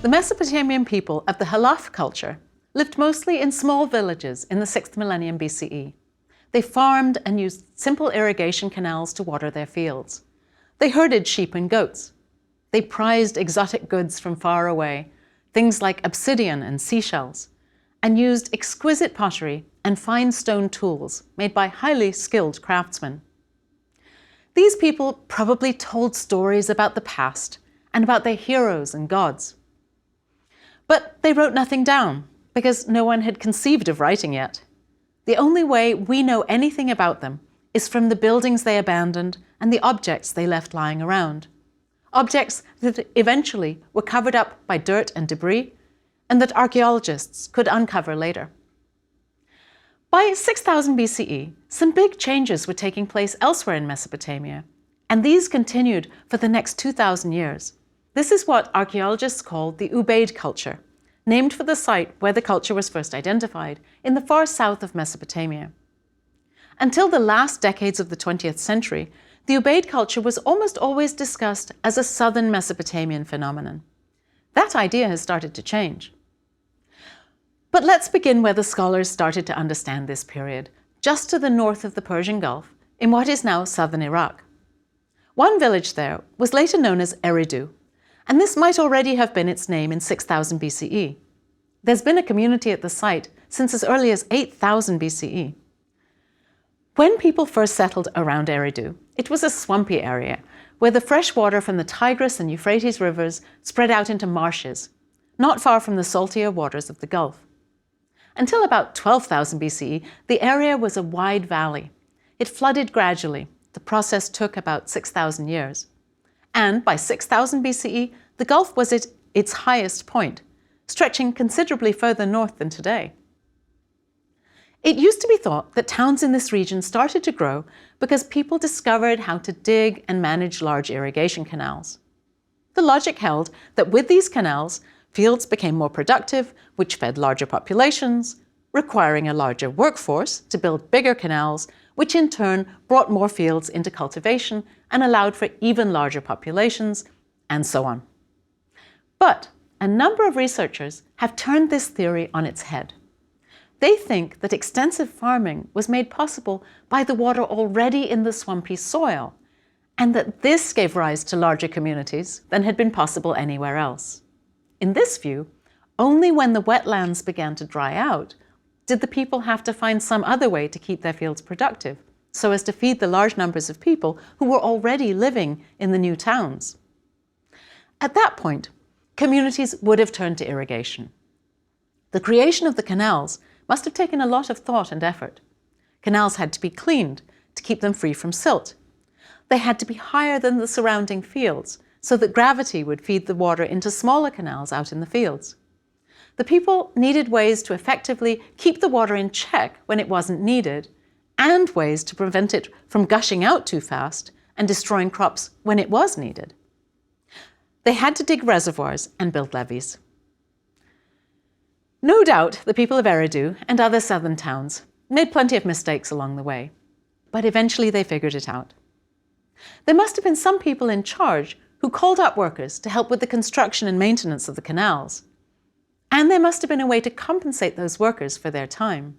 The Mesopotamian people of the Halaf culture lived mostly in small villages in the 6th millennium BCE. They farmed and used simple irrigation canals to water their fields. They herded sheep and goats. They prized exotic goods from far away, things like obsidian and seashells, and used exquisite pottery and fine stone tools made by highly skilled craftsmen. These people probably told stories about the past and about their heroes and gods. But they wrote nothing down because no one had conceived of writing yet. The only way we know anything about them is from the buildings they abandoned and the objects they left lying around. Objects that eventually were covered up by dirt and debris, and that archaeologists could uncover later. By 6000 BCE, some big changes were taking place elsewhere in Mesopotamia, and these continued for the next 2,000 years. This is what archaeologists call the Ubaid culture, named for the site where the culture was first identified, in the far south of Mesopotamia. Until the last decades of the 20th century, the Ubaid culture was almost always discussed as a southern Mesopotamian phenomenon. That idea has started to change. But let's begin where the scholars started to understand this period, just to the north of the Persian Gulf, in what is now southern Iraq. One village there was later known as Eridu, and this might already have been its name in 6000 BCE. There's been a community at the site since as early as 8000 BCE. When people first settled around Eridu, it was a swampy area where the fresh water from the Tigris and Euphrates rivers spread out into marshes, not far from the saltier waters of the Gulf. Until about 12,000 BCE, the area was a wide valley. It flooded gradually. The process took about 6,000 years. And by 6000 BCE, the Gulf was at its highest point, stretching considerably further north than today. It used to be thought that towns in this region started to grow because people discovered how to dig and manage large irrigation canals. The logic held that with these canals, fields became more productive, which fed larger populations, requiring a larger workforce to build bigger canals, which in turn brought more fields into cultivation and allowed for even larger populations, and so on. But a number of researchers have turned this theory on its head. They think that extensive farming was made possible by the water already in the swampy soil, and that this gave rise to larger communities than had been possible anywhere else. In this view, only when the wetlands began to dry out did the people have to find some other way to keep their fields productive, so as to feed the large numbers of people who were already living in the new towns. At that point, communities would have turned to irrigation. The creation of the canals must have taken a lot of thought and effort. Canals had to be cleaned to keep them free from silt. They had to be higher than the surrounding fields so that gravity would feed the water into smaller canals out in the fields. The people needed ways to effectively keep the water in check when it wasn't needed, and ways to prevent it from gushing out too fast and destroying crops when it was needed. They had to dig reservoirs and build levees. No doubt the people of Eridu and other southern towns made plenty of mistakes along the way, but eventually they figured it out. There must have been some people in charge who called up workers to help with the construction and maintenance of the canals. And there must have been a way to compensate those workers for their time.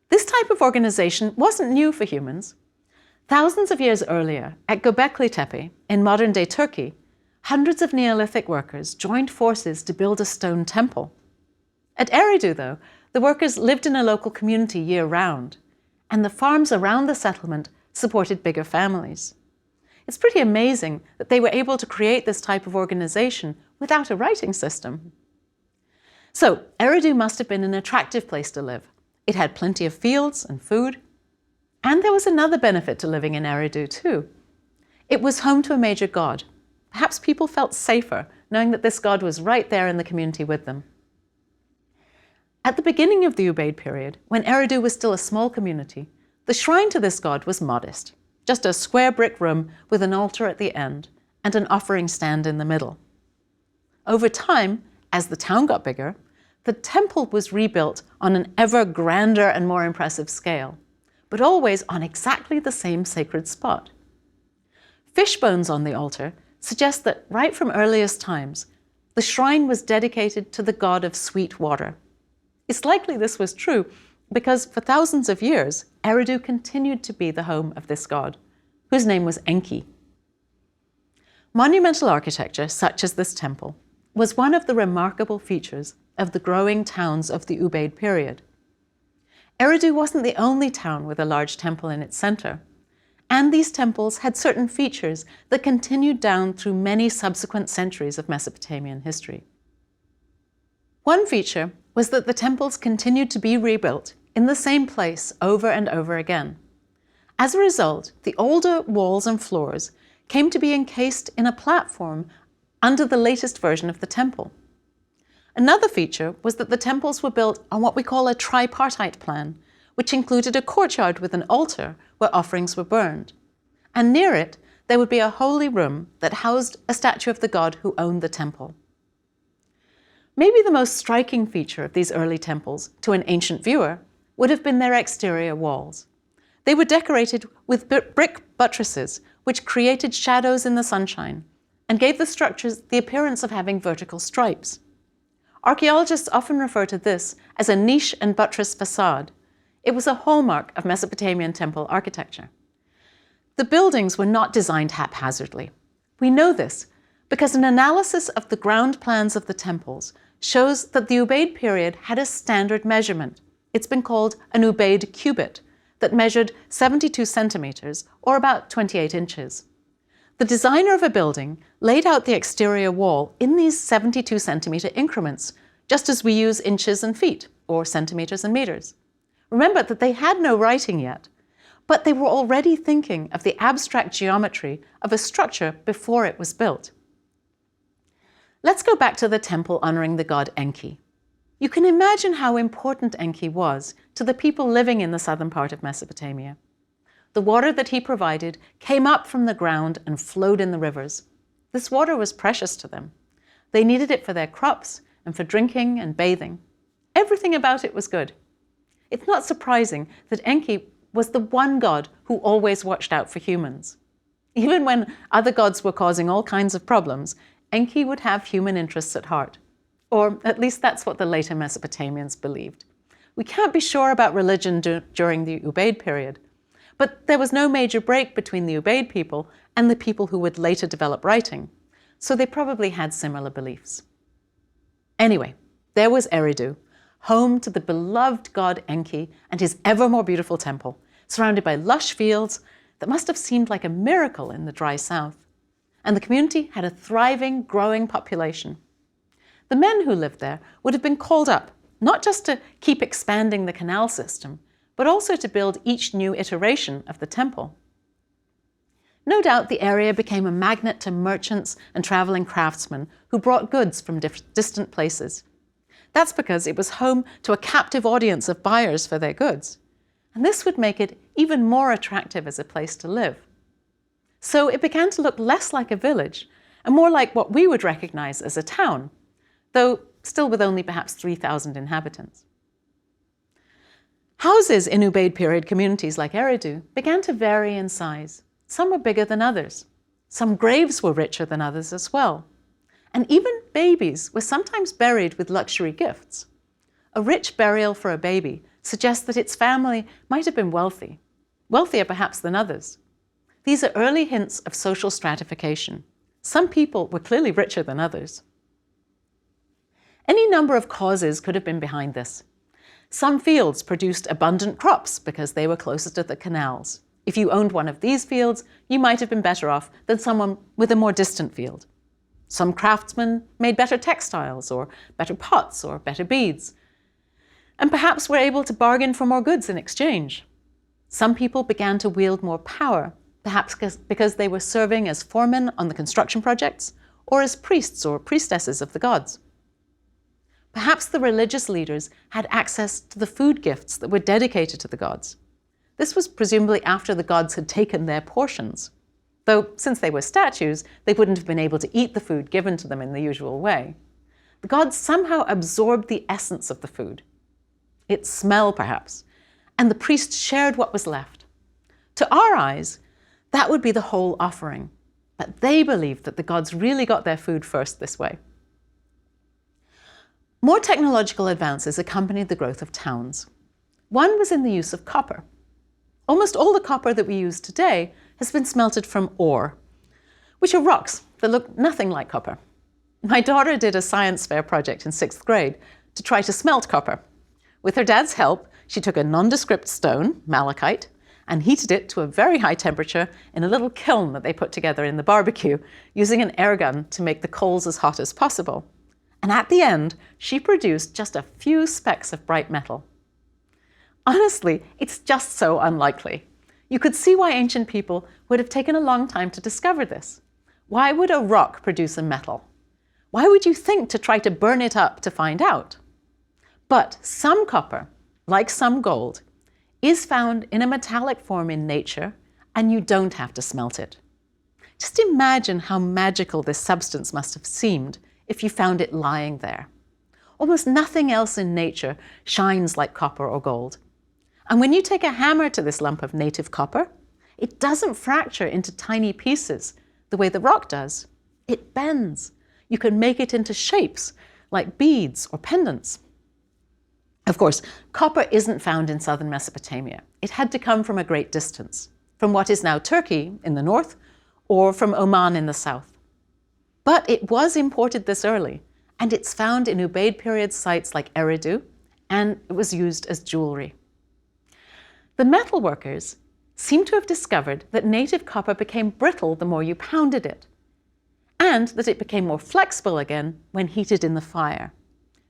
This type of organization wasn't new for humans. Thousands of years earlier, at Göbekli Tepe in modern-day Turkey, hundreds of Neolithic workers joined forces to build a stone temple. At Eridu, though, the workers lived in a local community year-round, and the farms around the settlement supported bigger families. It's pretty amazing that they were able to create this type of organization without a writing system. So, Eridu must have been an attractive place to live. It had plenty of fields and food. And there was another benefit to living in Eridu, too. It was home to a major god. Perhaps people felt safer knowing that this god was right there in the community with them. At the beginning of the Ubaid period, when Eridu was still a small community, the shrine to this god was modest, just a square brick room with an altar at the end and an offering stand in the middle. Over time, as the town got bigger, the temple was rebuilt on an ever grander and more impressive scale, but always on exactly the same sacred spot. Fish bones on the altar suggest that right from earliest times, the shrine was dedicated to the god of sweet water. It's likely this was true because for thousands of years, Eridu continued to be the home of this god, whose name was Enki. Monumental architecture, such as this temple, was one of the remarkable features of the growing towns of the Ubaid period. Eridu wasn't the only town with a large temple in its center, and these temples had certain features that continued down through many subsequent centuries of Mesopotamian history. One feature was that the temples continued to be rebuilt in the same place over and over again. As a result, the older walls and floors came to be encased in a platform under the latest version of the temple. Another feature was that the temples were built on what we call a tripartite plan, which included a courtyard with an altar where offerings were burned. And near it, there would be a holy room that housed a statue of the god who owned the temple. Maybe the most striking feature of these early temples to an ancient viewer would have been their exterior walls. They were decorated with brick buttresses, which created shadows in the sunshine and gave the structures the appearance of having vertical stripes. Archaeologists often refer to this as a niche and buttress facade. It was a hallmark of Mesopotamian temple architecture. The buildings were not designed haphazardly. We know this because an analysis of the ground plans of the temples shows that the Ubaid period had a standard measurement. It's been called an Ubaid cubit that measured 72 centimeters, or about 28 inches. The designer of a building laid out the exterior wall in these 72 centimeter increments, just as we use inches and feet, or centimeters and meters. Remember that they had no writing yet, but they were already thinking of the abstract geometry of a structure before it was built. Let's go back to the temple honoring the god Enki. You can imagine how important Enki was to the people living in the southern part of Mesopotamia. The water that he provided came up from the ground and flowed in the rivers. This water was precious to them. They needed it for their crops and for drinking and bathing. Everything about it was good. It's not surprising that Enki was the one god who always watched out for humans. Even when other gods were causing all kinds of problems, Enki would have human interests at heart. Or at least that's what the later Mesopotamians believed. We can't be sure about religion during the Ubaid period, but there was no major break between the Ubaid people and the people who would later develop writing, so they probably had similar beliefs. Anyway, there was Eridu, home to the beloved god Enki and his ever more beautiful temple, surrounded by lush fields that must have seemed like a miracle in the dry south. And the community had a thriving, growing population. The men who lived there would have been called up, not just to keep expanding the canal system, but also to build each new iteration of the temple. No doubt the area became a magnet to merchants and traveling craftsmen who brought goods from distant places. That's because it was home to a captive audience of buyers for their goods. And this would make it even more attractive as a place to live. So it began to look less like a village and more like what we would recognize as a town, though still with only perhaps 3,000 inhabitants. Houses in Ubaid period communities like Eridu began to vary in size. Some were bigger than others. Some graves were richer than others as well. And even babies were sometimes buried with luxury gifts. A rich burial for a baby suggests that its family might have been wealthy, wealthier perhaps than others. These are early hints of social stratification. Some people were clearly richer than others. Any number of causes could have been behind this. Some fields produced abundant crops because they were closest to the canals. If you owned one of these fields, you might have been better off than someone with a more distant field. Some craftsmen made better textiles, or better pots, or better beads, and perhaps were able to bargain for more goods in exchange. Some people began to wield more power, perhaps because they were serving as foremen on the construction projects, or as priests or priestesses of the gods. Perhaps the religious leaders had access to the food gifts that were dedicated to the gods. This was presumably after the gods had taken their portions, though since they were statues, they wouldn't have been able to eat the food given to them in the usual way. The gods somehow absorbed the essence of the food, its smell perhaps, and the priest shared what was left. To our eyes, that would be the whole offering, but they believed that the gods really got their food first this way. More technological advances accompanied the growth of towns. One was in the use of copper. Almost all the copper that we use today has been smelted from ore, which are rocks that look nothing like copper. My daughter did a science fair project in 6th grade to try to smelt copper. With her dad's help, she took a nondescript stone, malachite, and heated it to a very high temperature in a little kiln that they put together in the barbecue, using an air gun to make the coals as hot as possible. And at the end, she produced just a few specks of bright metal. Honestly, it's just so unlikely. You could see why ancient people would have taken a long time to discover this. Why would a rock produce a metal? Why would you think to try to burn it up to find out? But some copper, like some gold, is found in a metallic form in nature, and you don't have to smelt it. Just imagine how magical this substance must have seemed if you found it lying there. Almost nothing else in nature shines like copper or gold. And when you take a hammer to this lump of native copper, it doesn't fracture into tiny pieces the way the rock does. It bends. You can make it into shapes like beads or pendants. Of course, copper isn't found in southern Mesopotamia. It had to come from a great distance, from what is now Turkey in the north, or from Oman in the south. But it was imported this early, and it's found in Ubaid period sites like Eridu, and it was used as jewelry. The metalworkers seem to have discovered that native copper became brittle the more you pounded it, and that it became more flexible again when heated in the fire.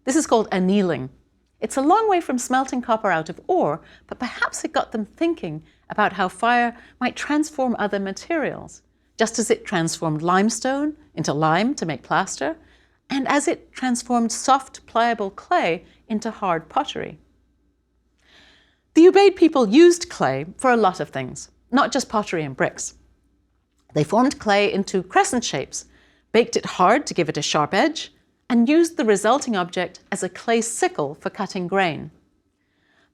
This is called annealing. It's a long way from smelting copper out of ore, but perhaps it got them thinking about how fire might transform other materials, just as it transformed limestone into lime to make plaster, and as it transformed soft, pliable clay into hard pottery. The Ubaid people used clay for a lot of things, not just pottery and bricks. They formed clay into crescent shapes, baked it hard to give it a sharp edge, and used the resulting object as a clay sickle for cutting grain.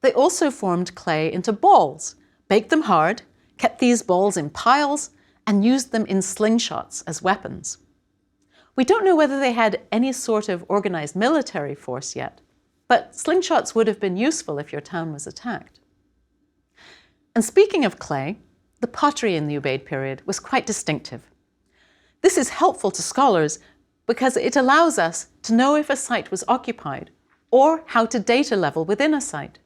They also formed clay into balls, baked them hard, kept these balls in piles, and used them in slingshots as weapons. We don't know whether they had any sort of organized military force yet, but slingshots would have been useful if your town was attacked. And speaking of clay, the pottery in the Ubaid period was quite distinctive. This is helpful to scholars because it allows us to know if a site was occupied or how to date a level within a site.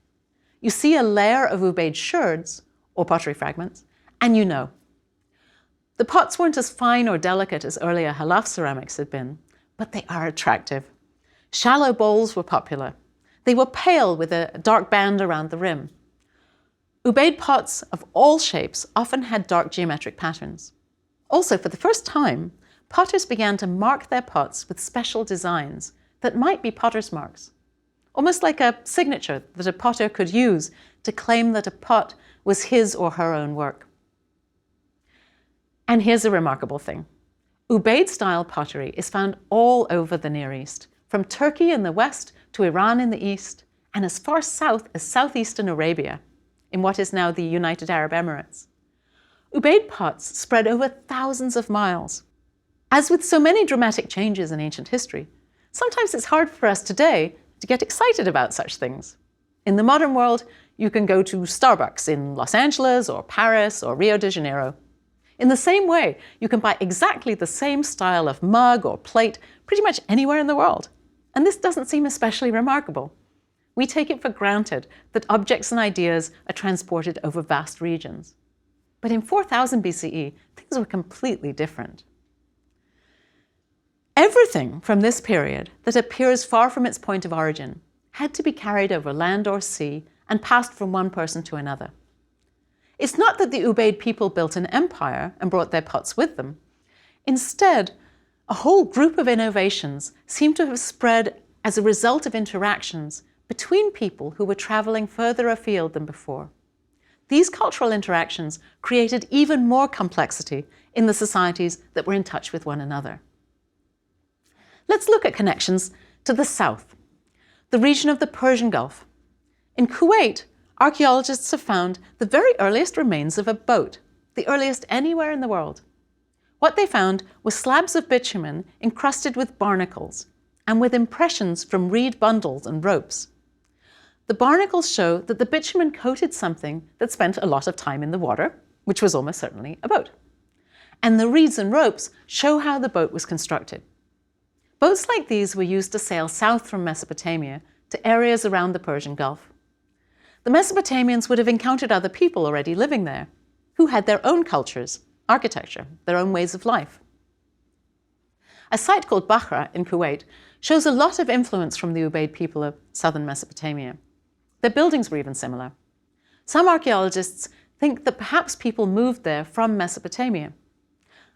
You see a layer of Ubaid sherds, or pottery fragments, and you know. The pots weren't as fine or delicate as earlier Halaf ceramics had been, but they are attractive. Shallow bowls were popular. They were pale with a dark band around the rim. Ubaid pots of all shapes often had dark geometric patterns. Also, for the first time, potters began to mark their pots with special designs that might be potter's marks, almost like a signature that a potter could use to claim that a pot was his or her own work. And here's a remarkable thing. Ubaid-style pottery is found all over the Near East, from Turkey in the west to Iran in the east, and as far south as southeastern Arabia, in what is now the United Arab Emirates. Ubaid pots spread over thousands of miles. As with so many dramatic changes in ancient history, sometimes it's hard for us today to get excited about such things. In the modern world, you can go to Starbucks in Los Angeles or Paris or Rio de Janeiro. In the same way, you can buy exactly the same style of mug or plate pretty much anywhere in the world. And this doesn't seem especially remarkable. We take it for granted that objects and ideas are transported over vast regions. But in 4000 BCE, things were completely different. Everything from this period that appears far from its point of origin had to be carried over land or sea and passed from one person to another. It's not that the Ubaid people built an empire and brought their pots with them. Instead, a whole group of innovations seem to have spread as a result of interactions between people who were traveling further afield than before. These cultural interactions created even more complexity in the societies that were in touch with one another. Let's look at connections to the south, the region of the Persian Gulf. In Kuwait, archaeologists have found the very earliest remains of a boat, the earliest anywhere in the world. What they found was slabs of bitumen encrusted with barnacles, and with impressions from reed bundles and ropes. The barnacles show that the bitumen coated something that spent a lot of time in the water, which was almost certainly a boat. And the reeds and ropes show how the boat was constructed. Boats like these were used to sail south from Mesopotamia to areas around the Persian Gulf. The Mesopotamians would have encountered other people already living there, who had their own cultures, architecture, their own ways of life. A site called Bahra in Kuwait shows a lot of influence from the Ubaid people of southern Mesopotamia. Their buildings were even similar. Some archaeologists think that perhaps people moved there from Mesopotamia.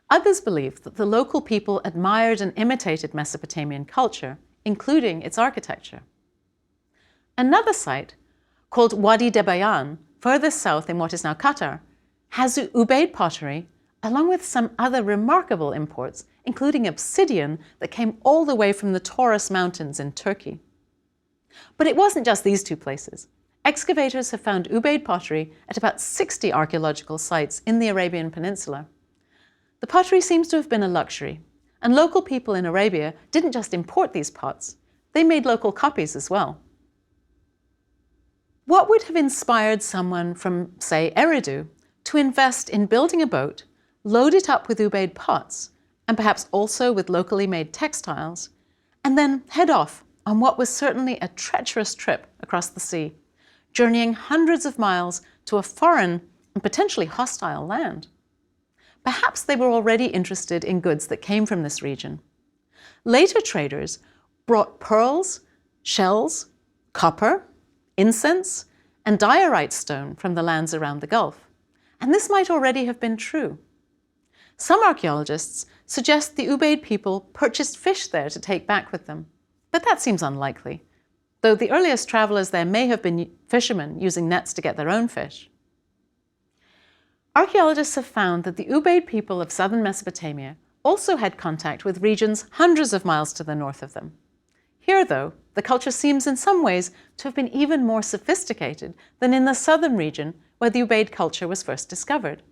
Others believe that the local people admired and imitated Mesopotamian culture, including its architecture. Another site, called Wadi Debayan, further south in what is now Qatar, has Ubaid pottery, along with some other remarkable imports, including obsidian that came all the way from the Taurus Mountains in Turkey. But it wasn't just these two places. Excavators have found Ubaid pottery at about 60 archaeological sites in the Arabian Peninsula. The pottery seems to have been a luxury, and local people in Arabia didn't just import these pots, they made local copies as well. What would have inspired someone from, say, Eridu to invest in building a boat, load it up with Ubaid pots, and perhaps also with locally made textiles, and then head off on what was certainly a treacherous trip across the sea, journeying hundreds of miles to a foreign and potentially hostile land? Perhaps they were already interested in goods that came from this region. Later traders brought pearls, shells, copper, incense, and diorite stone from the lands around the Gulf, and this might already have been true. Some archaeologists suggest the Ubaid people purchased fish there to take back with them, but that seems unlikely, though the earliest travelers there may have been fishermen using nets to get their own fish. Archaeologists have found that the Ubaid people of southern Mesopotamia also had contact with regions hundreds of miles to the north of them. Here, though, the culture seems in some ways to have been even more sophisticated than in the southern region where the Ubaid culture was first discovered.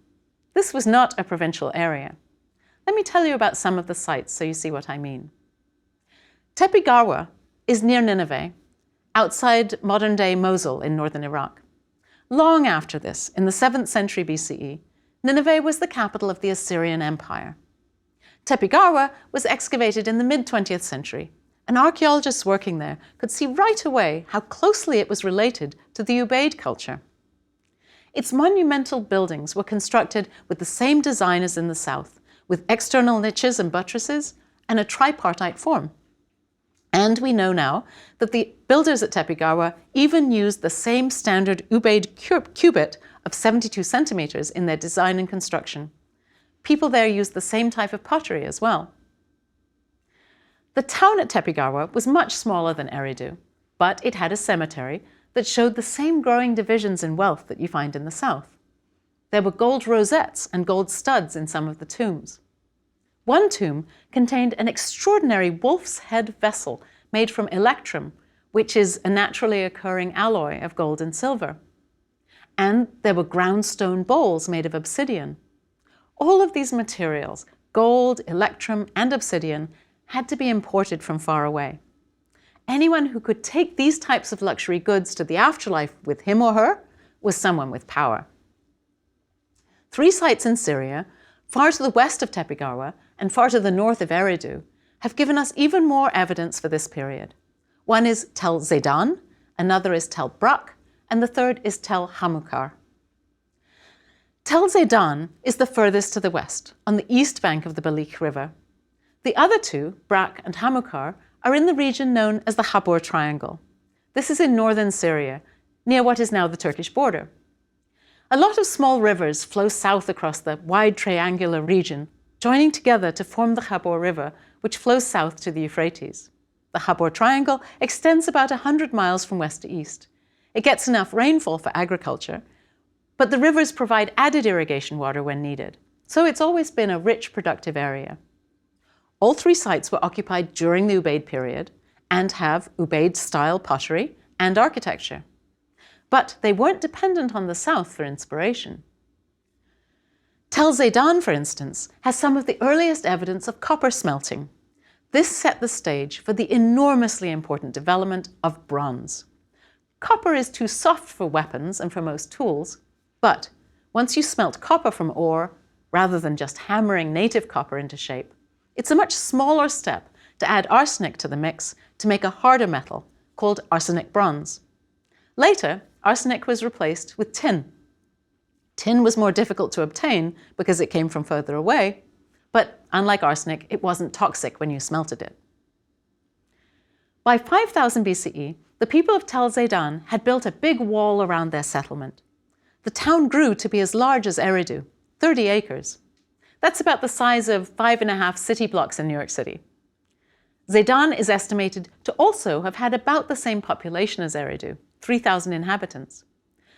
This was not a provincial area. Let me tell you about some of the sites so you see what I mean. Tepe Garwa is near Nineveh, outside modern-day Mosul in northern Iraq. Long after this, in the 7th century BCE, Nineveh was the capital of the Assyrian Empire. Tepe Garwa was excavated in the mid-20th century, and archaeologists working there could see right away how closely it was related to the Ubaid culture. Its monumental buildings were constructed with the same design as in the south, with external niches and buttresses and a tripartite form. And we know now that the builders at Tepe Garwa even used the same standard Ubaid cubit of 72 centimeters in their design and construction. People there used the same type of pottery as well. The town at Tepe Garwa was much smaller than Eridu, but it had a cemetery that showed the same growing divisions in wealth that you find in the south. There were gold rosettes and gold studs in some of the tombs. One tomb contained an extraordinary wolf's head vessel made from electrum, which is a naturally occurring alloy of gold and silver. And there were ground stone bowls made of obsidian. All of these materials, gold, electrum, and obsidian, had to be imported from far away. Anyone who could take these types of luxury goods to the afterlife with him or her was someone with power. 3 sites in Syria, far to the west of Tepe Garwa and far to the north of Eridu, have given us even more evidence for this period. One is Tel Zaydan, another is Tel Brak, and the third is Tel Hamukar. Tel Zaydan is the furthest to the west, on the east bank of the Balikh River. The other two, Brak and Hamukar, are in the region known as the Habor Triangle. This is in northern Syria, near what is now the Turkish border. A lot of small rivers flow south across the wide triangular region, joining together to form the Habor River, which flows south to the Euphrates. The Habor Triangle extends about 100 miles from west to east. It gets enough rainfall for agriculture, but the rivers provide added irrigation water when needed, so it's always been a rich, productive area. All 3 sites were occupied during the Ubaid period and have Ubaid-style pottery and architecture. But they weren't dependent on the south for inspiration. Tel Zaydan, for instance, has some of the earliest evidence of copper smelting. This set the stage for the enormously important development of bronze. Copper is too soft for weapons and for most tools, but once you smelt copper from ore, rather than just hammering native copper into shape, it's a much smaller step to add arsenic to the mix to make a harder metal called arsenic bronze. Later, arsenic was replaced with tin. Tin was more difficult to obtain because it came from further away, but unlike arsenic, it wasn't toxic when you smelted it. By 5000 BCE, the people of Tel Zaydan had built a big wall around their settlement. The town grew to be as large as Eridu, 30 acres. That's about the size of 5.5 city blocks in New York City. Zaydan is estimated to also have had about the same population as Eridu, 3,000 inhabitants.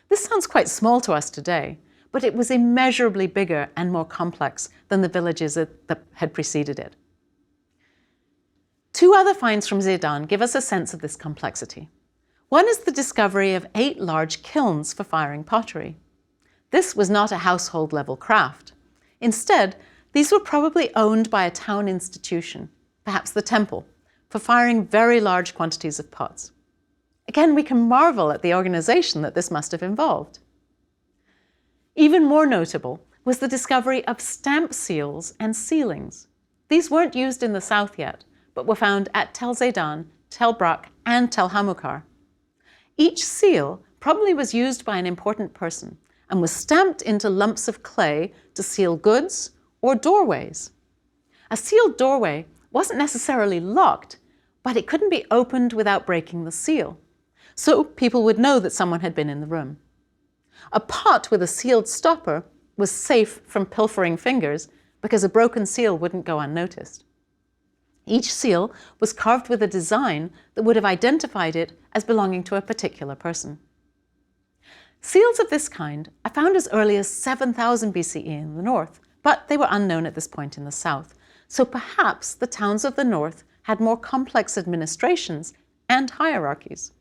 This sounds quite small to us today, but it was immeasurably bigger and more complex than the villages that had preceded it. Two other finds from Zaydan give us a sense of this complexity. One is the discovery of 8 large kilns for firing pottery. This was not a household-level craft. Instead, these were probably owned by a town institution, perhaps the temple, for firing very large quantities of pots. Again, we can marvel at the organization that this must have involved. Even more notable was the discovery of stamp seals and sealings. These weren't used in the south yet, but were found at Tel Zaydan, Tel Brak, and Tel Hamukar. Each seal probably was used by an important person and was stamped into lumps of clay to seal goods or doorways. A sealed doorway wasn't necessarily locked, but it couldn't be opened without breaking the seal. So people would know that someone had been in the room. A pot with a sealed stopper was safe from pilfering fingers because a broken seal wouldn't go unnoticed. Each seal was carved with a design that would have identified it as belonging to a particular person. Seals of this kind are found as early as 7000 BCE in the north, but they were unknown at this point in the south. So perhaps the towns of the north had more complex administrations and hierarchies.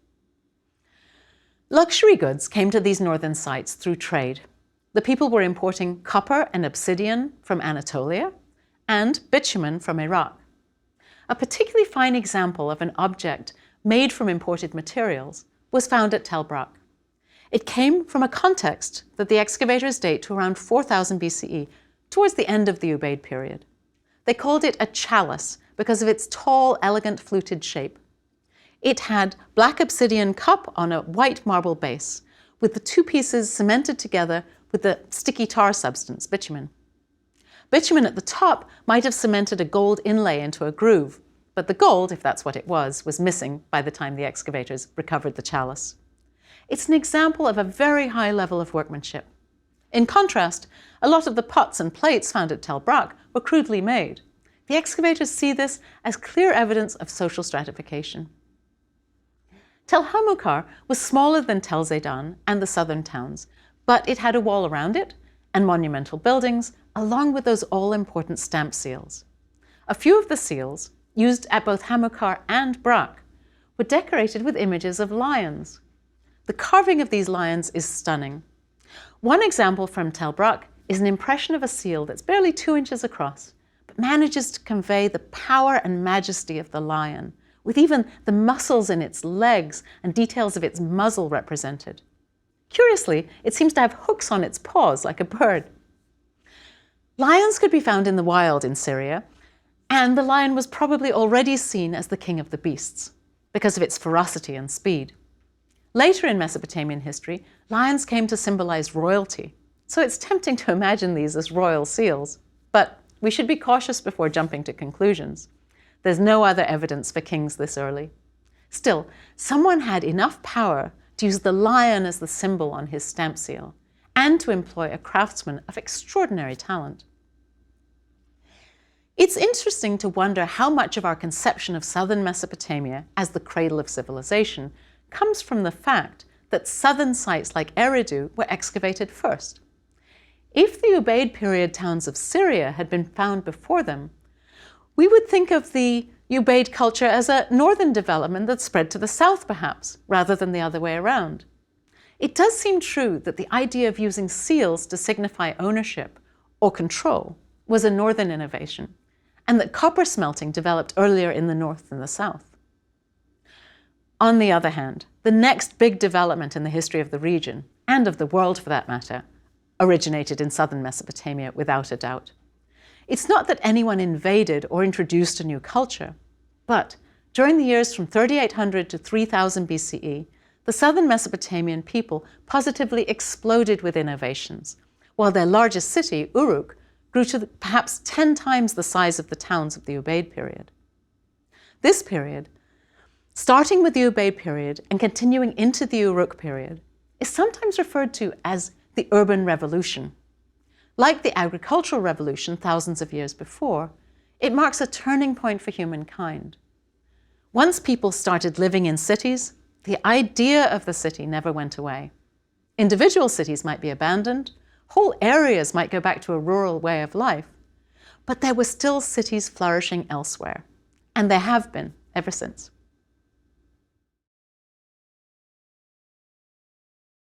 Luxury goods came to these northern sites through trade. The people were importing copper and obsidian from Anatolia and bitumen from Iraq. A particularly fine example of an object made from imported materials was found at Tel Brak. It came from a context that the excavators date to around 4000 BCE, towards the end of the Ubaid period. They called it a chalice because of its tall, elegant fluted shape. It had black obsidian cup on a white marble base, with the two pieces cemented together with the sticky tar substance, bitumen. Bitumen at the top might have cemented a gold inlay into a groove, but the gold, if that's what it was missing by the time the excavators recovered the chalice. It's an example of a very high level of workmanship. In contrast, a lot of the pots and plates found at Tel Brak were crudely made. The excavators see this as clear evidence of social stratification. Tel Hamukar was smaller than Tel Zaydan and the southern towns, but it had a wall around it and monumental buildings, along with those all-important stamp seals. A few of the seals, used at both Hamukar and Brak, were decorated with images of lions. The carving of these lions is stunning. One example from Tel Brak is an impression of a seal that's barely 2 inches across, but manages to convey the power and majesty of the lion, with even the muscles in its legs and details of its muzzle represented. Curiously, it seems to have hooks on its paws like a bird. Lions could be found in the wild in Syria, and the lion was probably already seen as the king of the beasts because of its ferocity and speed. Later in Mesopotamian history, lions came to symbolize royalty, so it's tempting to imagine these as royal seals. But we should be cautious before jumping to conclusions. There's no other evidence for kings this early. Still, someone had enough power to use the lion as the symbol on his stamp seal, and to employ a craftsman of extraordinary talent. It's interesting to wonder how much of our conception of southern Mesopotamia as the cradle of civilization comes from the fact that southern sites like Eridu were excavated first. If the Ubaid period towns of Syria had been found before them, we would think of the Ubaid culture as a northern development that spread to the south, perhaps, rather than the other way around. It does seem true that the idea of using seals to signify ownership or control was a northern innovation, and that copper smelting developed earlier in the north than the south. On the other hand, the next big development in the history of the region, and of the world for that matter, originated in southern Mesopotamia without a doubt. It's not that anyone invaded or introduced a new culture, but during the years from 3800 to 3000 BCE, the southern Mesopotamian people positively exploded with innovations, while their largest city, Uruk, grew to perhaps 10 times the size of the towns of the Ubaid period. This period, starting with the Ubaid period and continuing into the Uruk period, is sometimes referred to as the urban revolution. Like the agricultural revolution thousands of years before, it marks a turning point for humankind. Once people started living in cities, the idea of the city never went away. Individual cities might be abandoned, whole areas might go back to a rural way of life, but there were still cities flourishing elsewhere, and there have been ever since.